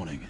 morning.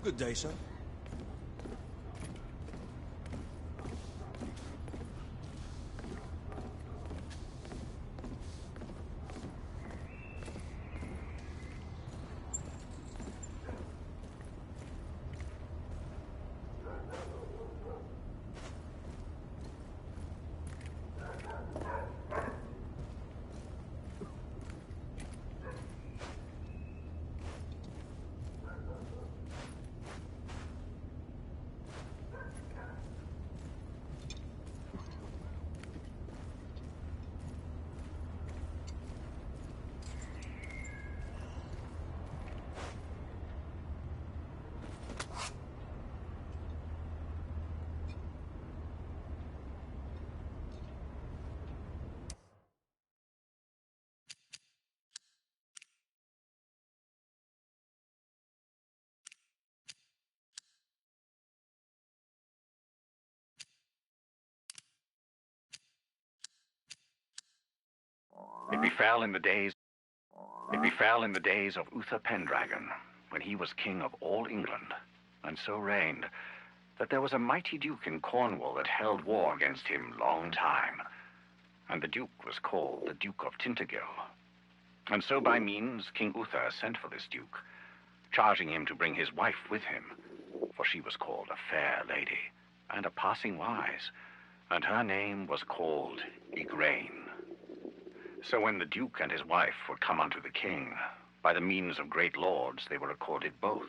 Good day, sir. It befell in the days of Uther Pendragon, when he was king of all England, and so reigned, that there was a mighty duke in Cornwall that held war against him long time. And the duke was called the Duke of Tintagel. And so by means King Uther sent for this duke, charging him to bring his wife with him, for she was called a fair lady, and a passing wise, and her name was called Igraine. So when the duke and his wife were come unto the king, by the means of great lords they were accorded both.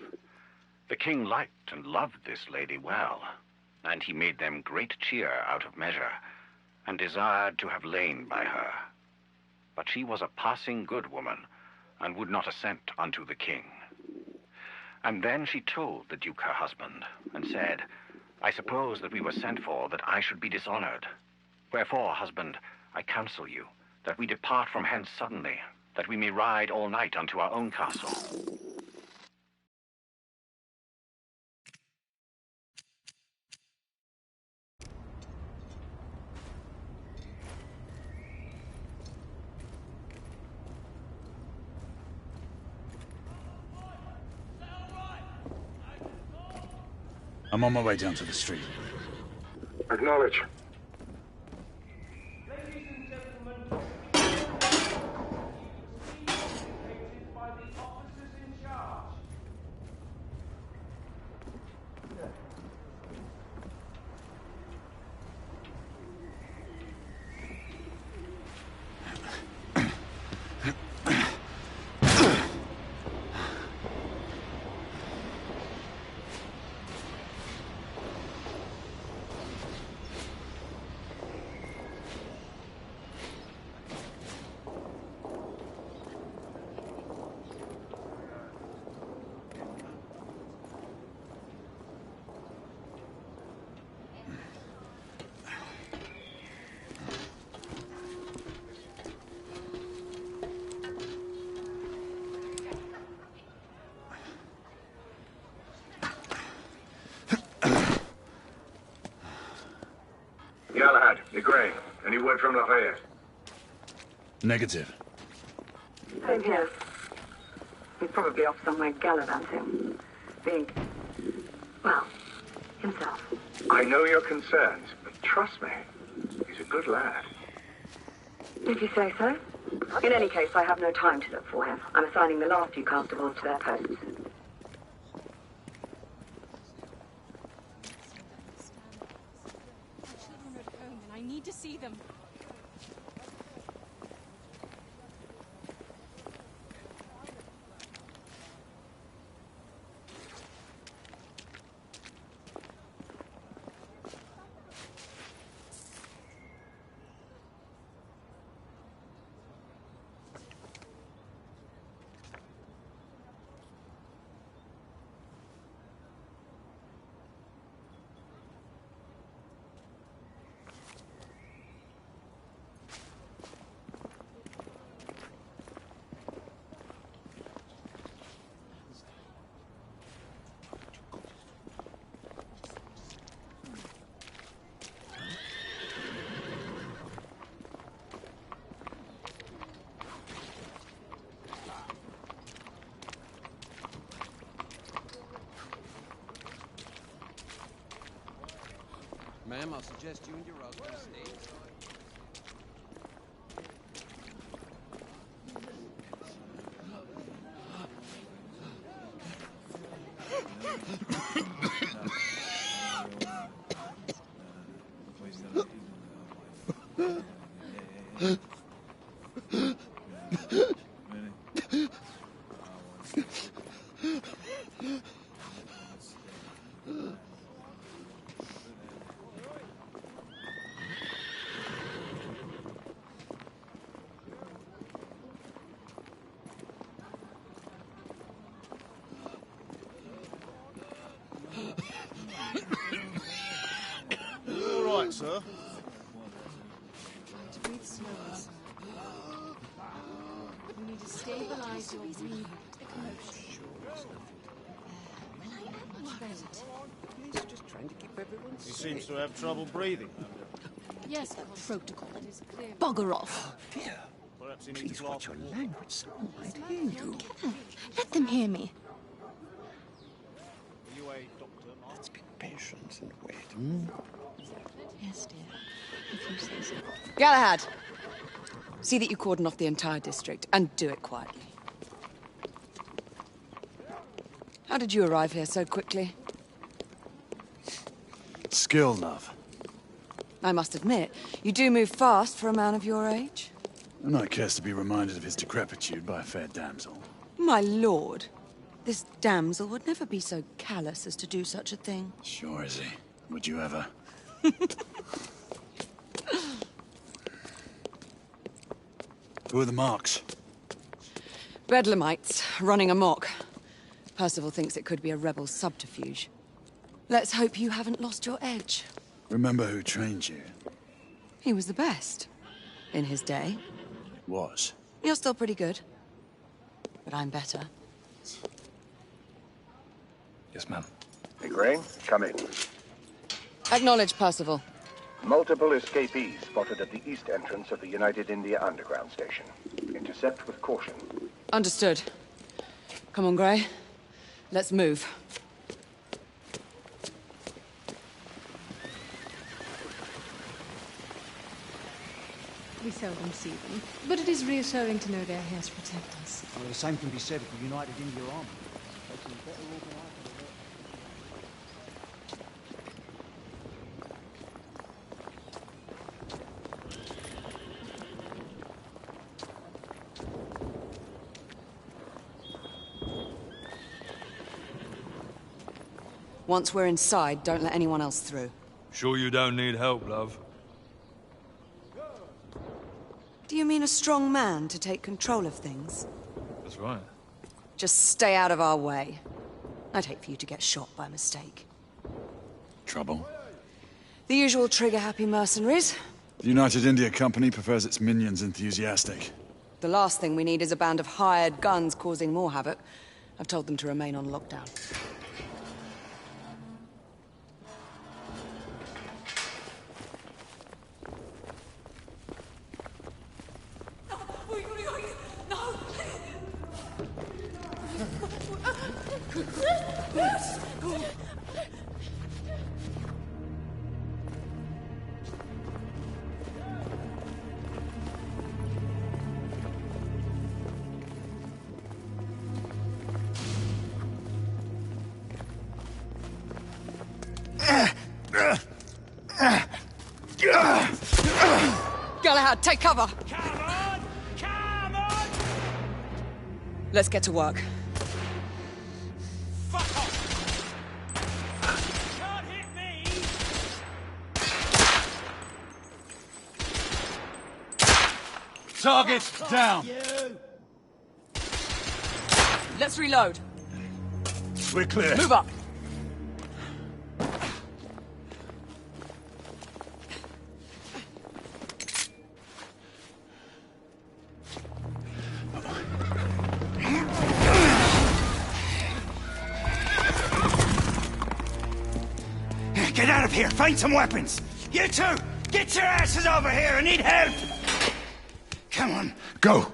The king liked and loved this lady well, and he made them great cheer out of measure, and desired to have lain by her. But she was a passing good woman, and would not assent unto the king. And then she told the duke her husband, and said, I suppose that we were sent for that I should be dishonored. Wherefore, husband, I counsel you, that we depart from hence suddenly, that we may ride all night unto our own castle. I'm on my way down to the street. Acknowledge. Ladies and gentlemen, indicated by the officers in charge. word from Lafayette? Negative. Same here. He's probably off somewhere gallivanting. Being, well, himself. I know your concerns, but trust me, he's a good lad. If you say so. In any case, I have no time to look for him. I'm assigning the last few constables to their posts. My children are at home and I need to see them. Ma'am, I'll suggest you and your husband stay inside. All right, sir. Breathe slowly, sir. You need to stabilize your breathing. Much better. He's just trying to keep everyone He safe. seems to have trouble breathing. Yes, protocol. That is clear. Bugger off. Perhaps he needs Please a watch glass your of language. Someone might hear you. Let them hear me. Are you a doctor, Mark? Let's be patient and wait. Yes, dear. If you say so. Galahad! See that you cordon off the entire district, and do it quietly. How did you arrive here so quickly? Skill, love. I must admit, you do move fast for a man of your age. A knight cares to be reminded of his decrepitude by a fair damsel. My lord, this damsel would never be so callous as to do such a thing. Sure is he. Would you ever? Who are the marks? Bedlamites, running amok. Percival thinks it could be a rebel subterfuge. Let's hope you haven't lost your edge. Remember who trained you? He was the best. In his day. Was. You're still pretty good. But I'm better. Yes, ma'am. Igraine, come in. Acknowledge, Percival. Multiple escapees spotted at the east entrance of the United India Underground Station. Intercept with caution. Understood. Come on, Grey. Let's move. We seldom see them, but it is reassuring to know they're here to protect us. Well, the same can be said of the United India Army. They seem better organised than the Once we're inside, don't let anyone else through. Sure you don't need help, love? Do you mean a strong man to take control of things? That's right. Just stay out of our way. I'd hate for you to get shot by mistake. Trouble? The usual trigger-happy mercenaries. The United India Company prefers its minions enthusiastic. The last thing we need is a band of hired guns causing more havoc. I've told them to remain on lockdown. Galahad, take cover! Come on! Come on! Let's get to work. Fuck off! Can't hit me! Target down. Let's reload. We're clear. Move up. Get out of here! Find some weapons! You two! Get your asses over here! I need help! Come on. Go.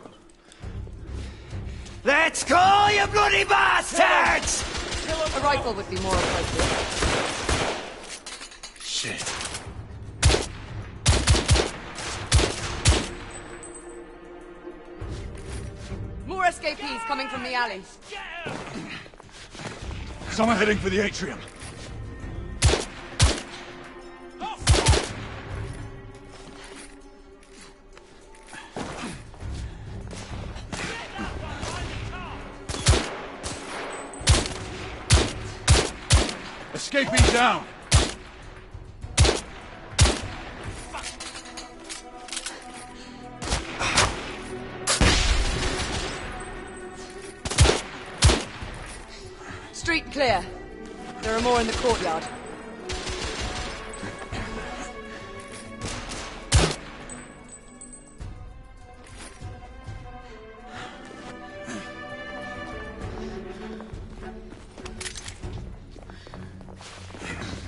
Let's go, you bloody bastards! A rifle would be more appropriate. Shit. More escapees coming from the alley. Someone heading for the atrium. Escaping down! Street clear. There are more in the courtyard.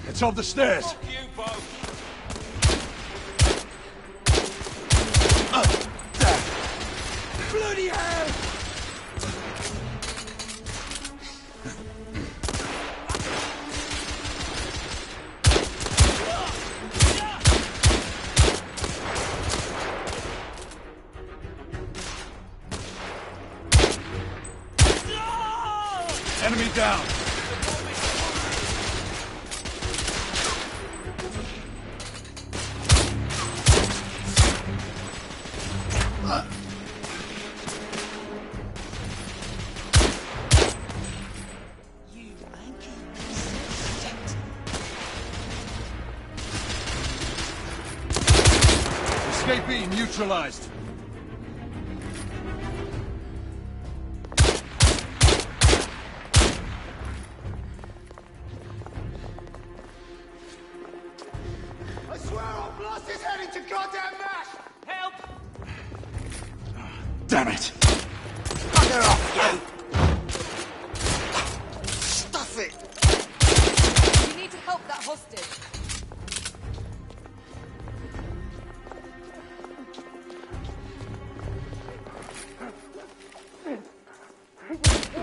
It's up the stairs. Fuck you both! Bloody hell! Enemy down. Escapee neutralized. I swear I've lost his head into goddamn mash! Help! Damn it. Bugger off, you! Stuff it! We need to help that hostage.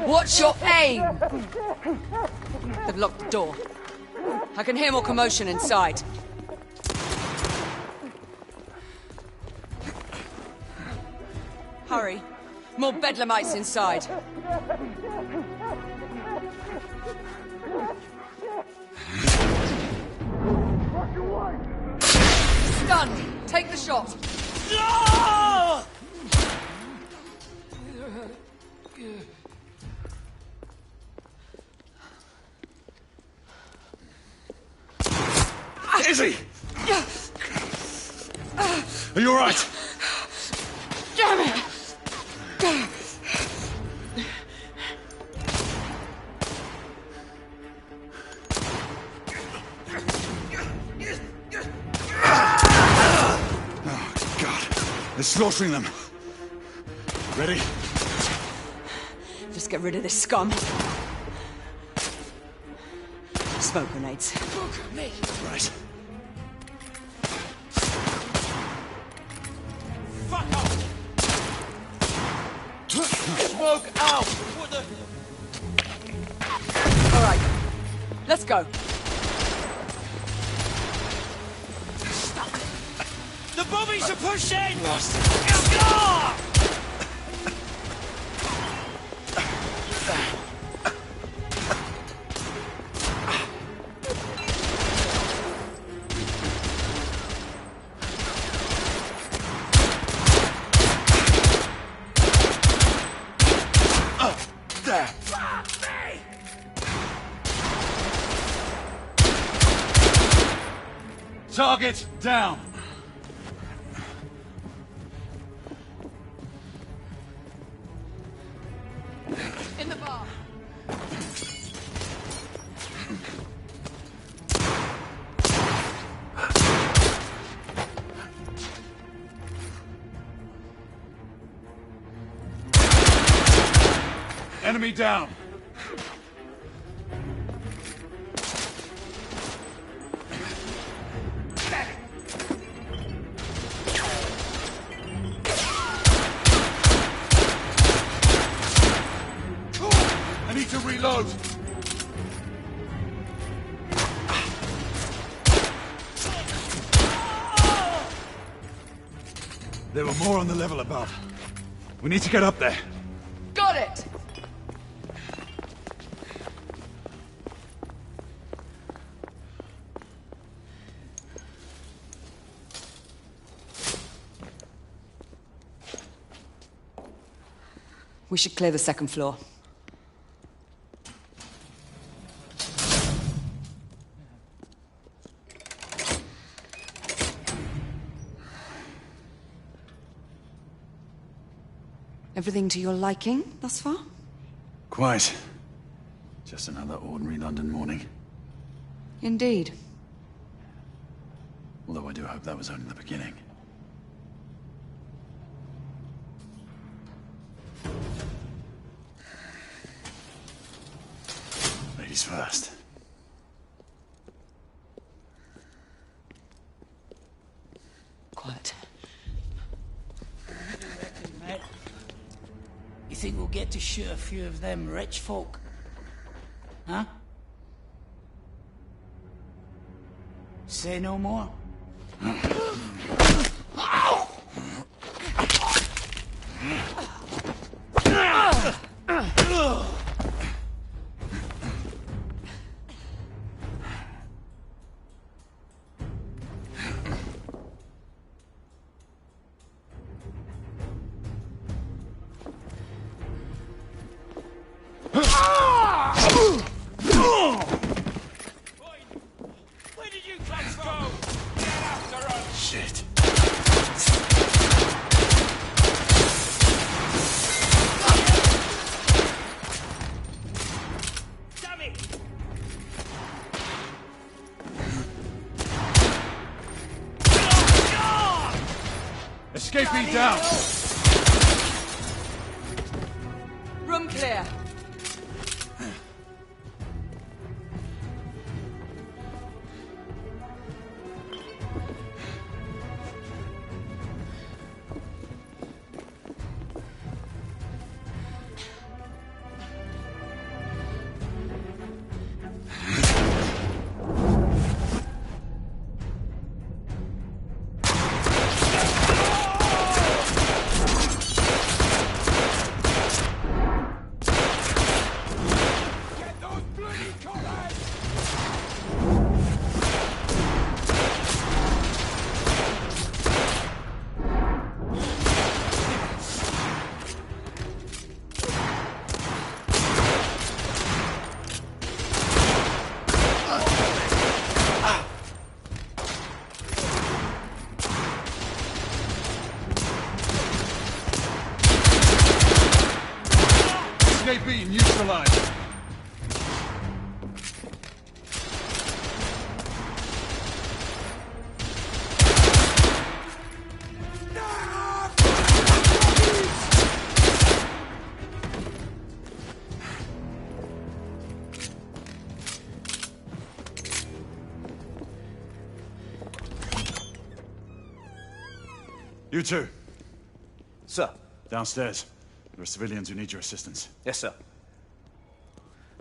What's your aim? They've locked the door. I can hear more commotion inside. Hurry. More bedlamites inside. Stunned. Take the shot. Izzy! Are you all right? Damn it! Oh, God. They're slaughtering them. Ready? Just get rid of this scum. Smoke grenades. Right. Fuck off! Smoke out! What the... All right, let's go. The bobbies are pushing! There! Target down! In the bar. Enemy down! I need to reload! There were more on the level above. We need to get up there. Got it! We should clear the second floor. Everything to your liking thus far? Quite. Just another ordinary London morning. Indeed. Although I do hope that was only the beginning. Ladies first. Quiet. You think we'll get to shoot a few of them rich folk? Huh? Say no more. Where did you come from? Get after us! Shit. Damn it! Escapee down! Room clear. Escapee neutralized. You two. Sir. Downstairs. There are civilians who need your assistance. Yes, sir.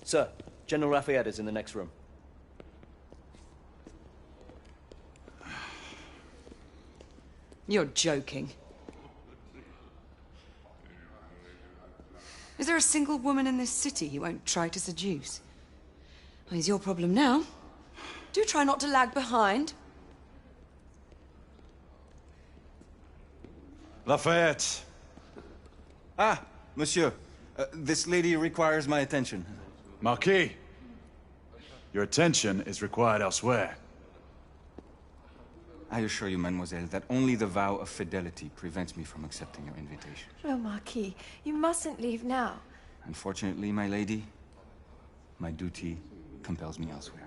Sir, General Lafayette is in the next room. You're joking. Is there a single woman in this city you won't try to seduce? Well, it's your problem now. Do try not to lag behind. Lafayette. Ah, monsieur. This lady requires my attention. Marquis. Your attention is required elsewhere. I assure you, mademoiselle, that only the vow of fidelity prevents me from accepting your invitation. Oh, Marquis, you mustn't leave now. Unfortunately, my lady, my duty compels me elsewhere.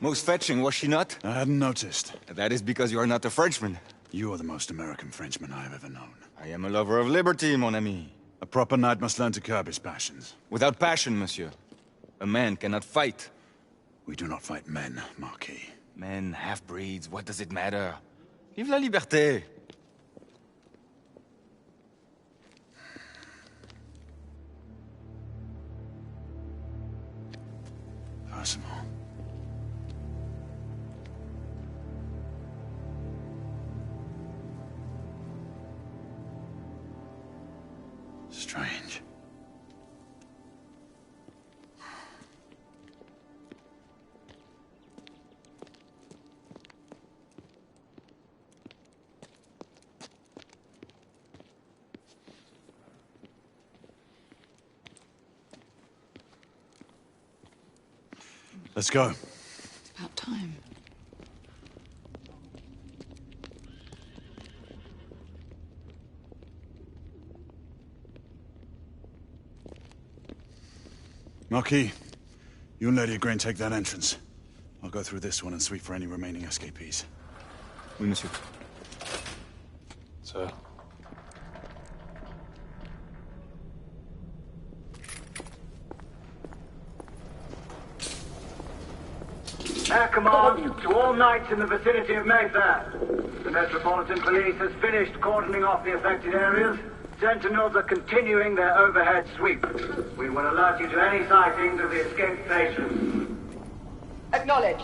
Most fetching, was she not? I hadn't noticed. That is because you are not a Frenchman. You are the most American Frenchman I have ever known. I am a lover of liberty, mon ami. A proper knight must learn to curb his passions. Without passion, monsieur. A man cannot fight. We do not fight men, Marquis. Men, half-breeds, what does it matter? Vive la liberté! Percival. Strange. Let's go. It's about time. Marquis, you and Lady Grain take that entrance. I'll go through this one and sweep for any remaining escapees. Oui, monsieur. Sir. Air command to all knights in the vicinity of Mayfair. The Metropolitan Police has finished cordoning off the affected areas. Sentinels are continuing their overhead sweep. We will alert you to any sightings of the escaped patients. Acknowledge.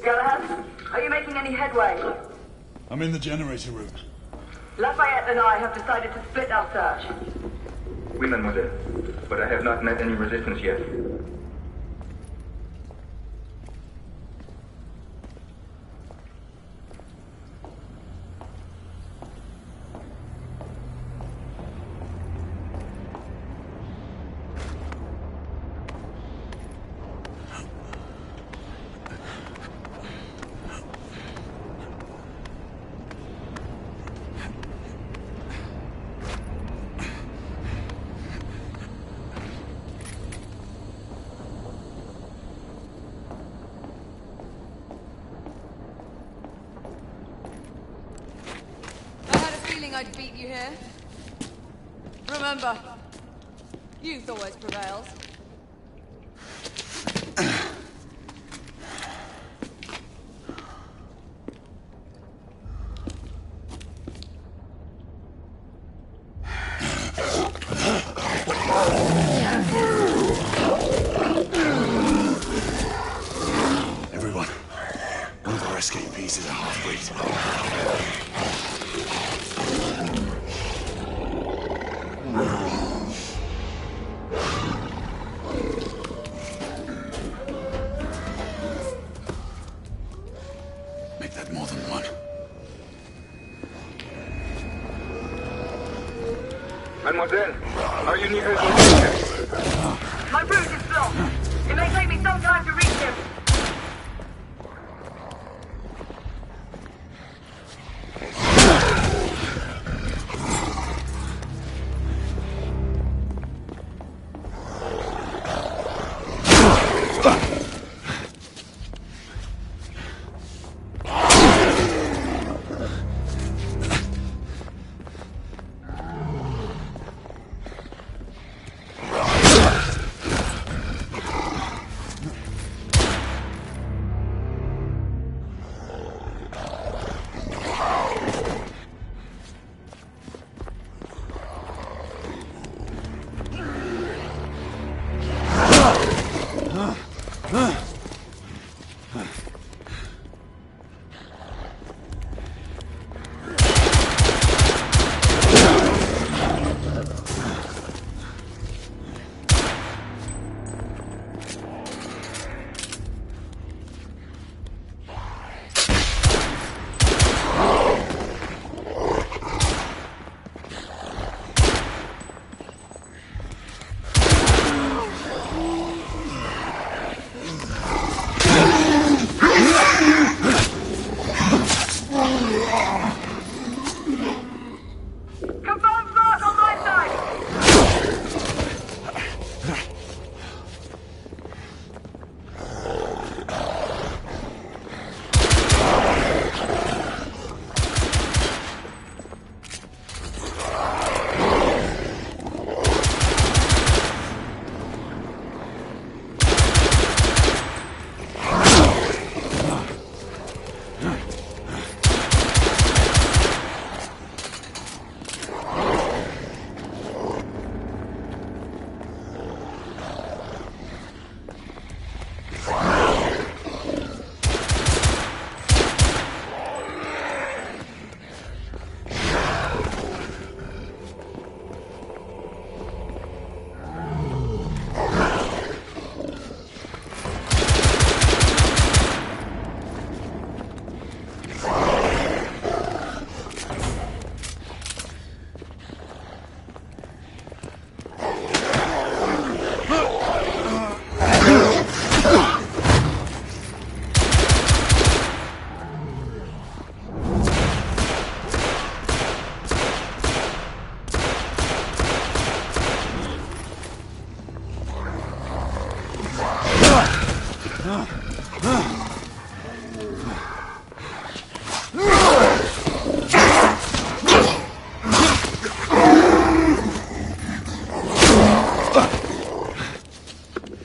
Galahad, are you making any headway? I'm in the generator room. Lafayette and I have decided to split our search. Oui, mademoiselle. But I have not met any resistance yet. I'd beat you here. Remember, youth always prevails. Everyone, one of our escapees is a half-breed. Make that more than one. Mademoiselle, are you near his location? My route is blocked. It may take me some time to reach him.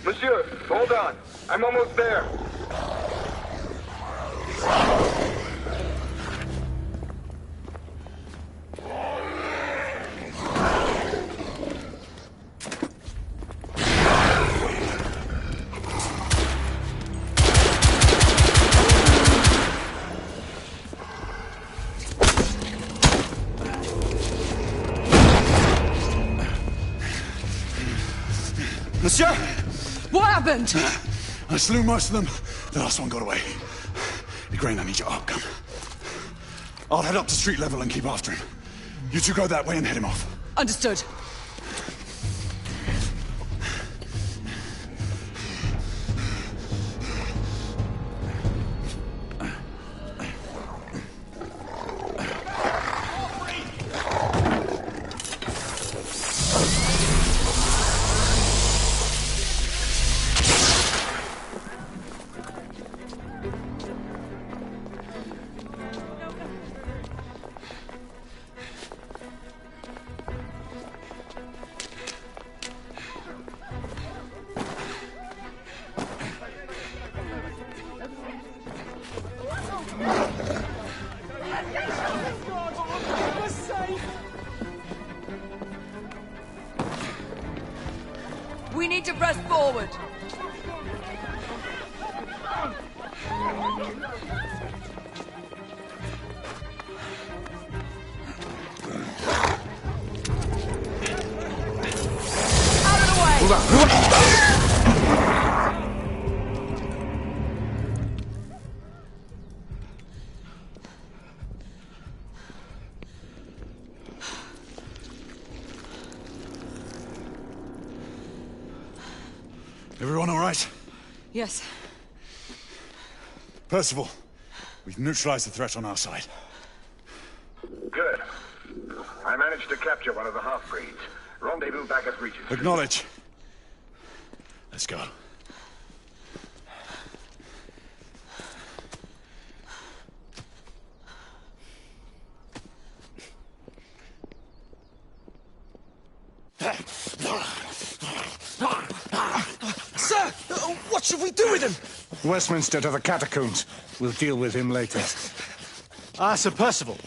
Monsieur, hold on. I'm almost there. Monsieur! What happened? I slew most of them. The last one got away. Igraine, I need your arc gun. I'll head up to street level and keep after him. You two go that way and head him off. Understood. We need to press forward. Out of the way! Move out! Move out! Everyone all right? Yes. Percival, we've neutralized the threat on our side. Good. I managed to capture one of the half-breeds. Rendezvous back at Regis. Acknowledge. Let's go. Sir! What should we do with him? Westminster to the catacombs. We'll deal with him later. Sir Percival.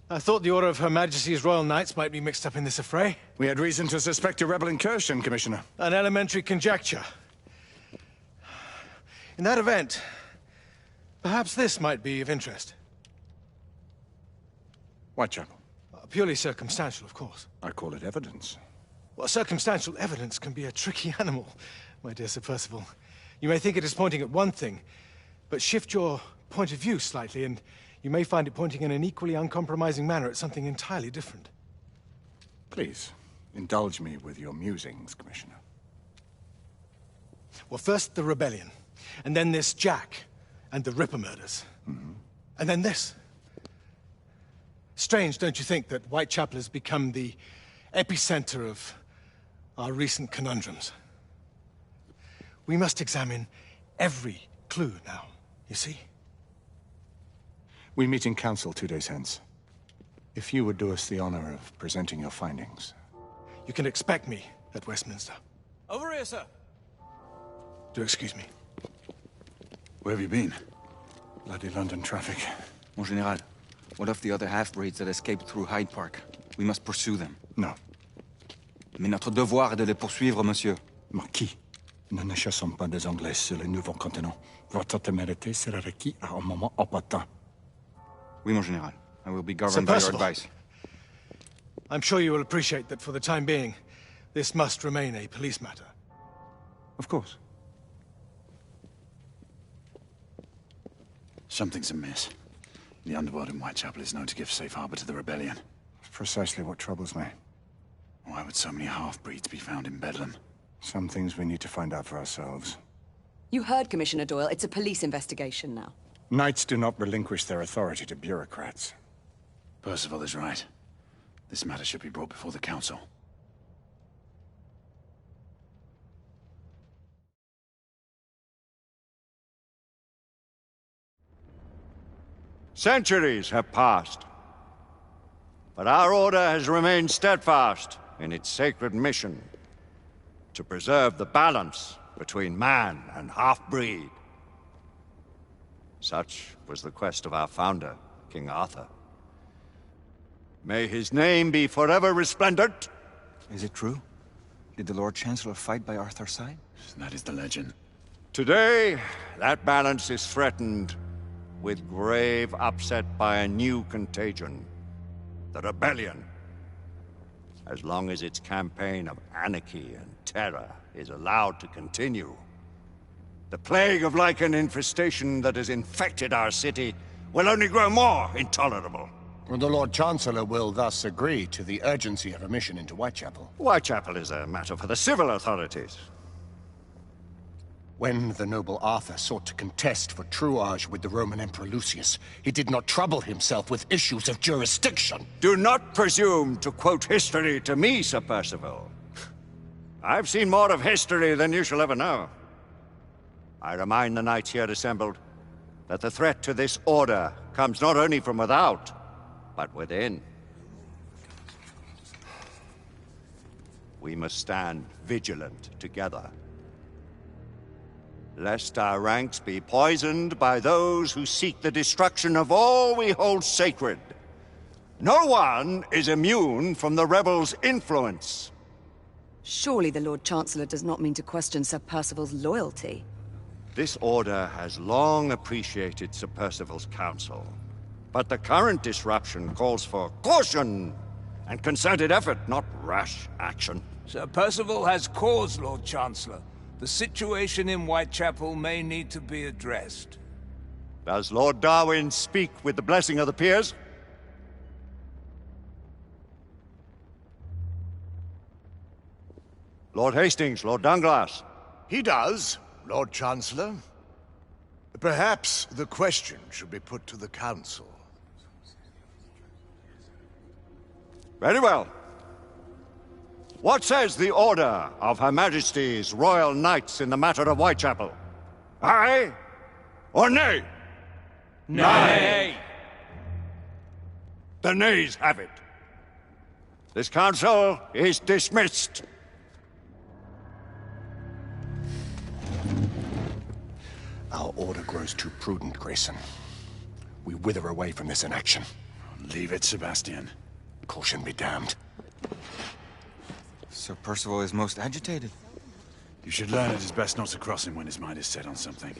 I thought the Order of Her Majesty's Royal Knights might be mixed up in this affray. We had reason to suspect a rebel incursion, Commissioner. An elementary conjecture. In that event, perhaps this might be of interest. Whitechapel? Purely circumstantial, of course. I call it evidence. Well, circumstantial evidence can be a tricky animal, my dear Sir Percival. You may think it is pointing at one thing, but shift your point of view slightly, and you may find it pointing in an equally uncompromising manner at something entirely different. Please, indulge me with your musings, Commissioner. Well, first the rebellion, and then this Jack, and the Ripper murders. And then this. Strange, don't you think, that Whitechapel has become the epicenter of our recent conundrums? We must examine every clue now, you see? We meet in council 2 days hence. If you would do us the honor of presenting your findings. You can expect me at Westminster. Over here, sir. Do excuse me. Where have you been? Bloody London traffic. Mon Général, what of the other half-breeds that escaped through Hyde Park? We must pursue them. No. Mais notre devoir est de les poursuivre, monsieur. Marquis, nous ne chassons pas des Anglais sur le nouveau continent. Votre témérité sera requis à un moment opportun. Oui, mon Général. I will be governed by your advice. I'm sure you will appreciate that for the time being, this must remain a police matter. Of course. Something's amiss. The underworld in Whitechapel is known to give safe harbor to the rebellion. Precisely what troubles me. Why would so many half-breeds be found in Bedlam? Some things we need to find out for ourselves. You heard, Commissioner Doyle. It's a police investigation now. Knights do not relinquish their authority to bureaucrats. Percival is right. This matter should be brought before the council. Centuries have passed, but our order has remained steadfast in its sacred mission to preserve the balance between man and half-breed. Such was the quest of our founder, King Arthur. May his name be forever resplendent. Is it true? Did the Lord Chancellor fight by Arthur's side? That is the legend. Today, that balance is threatened with grave upset by a new contagion, the rebellion. As long as its campaign of anarchy and terror is allowed to continue, the plague of lichen infestation that has infected our city will only grow more intolerable. Well, the Lord Chancellor will thus agree to the urgency of a mission into Whitechapel. Whitechapel is a matter for the civil authorities. When the noble Arthur sought to contest for truage with the Roman Emperor Lucius, he did not trouble himself with issues of jurisdiction. Do not presume to quote history to me, Sir Percival. I've seen more of history than you shall ever know. I remind the knights here assembled that the threat to this order comes not only from without, but within. We must stand vigilant together, lest our ranks be poisoned by those who seek the destruction of all we hold sacred. No one is immune from the rebels' influence. Surely the Lord Chancellor does not mean to question Sir Percival's loyalty. This order has long appreciated Sir Percival's counsel, but the current disruption calls for caution and concerted effort, not rash action. Sir Percival has cause, Lord Chancellor. The situation in Whitechapel may need to be addressed. Does Lord Darwin speak with the blessing of the peers? Lord Hastings, Lord Dunglass. He does, Lord Chancellor. Perhaps the question should be put to the Council. Very well. What says the Order of Her Majesty's Royal Knights in the matter of Whitechapel? Aye or nay? Nay. The nays have it. This council is dismissed. Our order grows too prudent, Grayson. We wither away from this inaction. Leave it, Sebastian. Caution be damned. Sir Percival is most agitated. You should learn it is best not to cross him when his mind is set on something.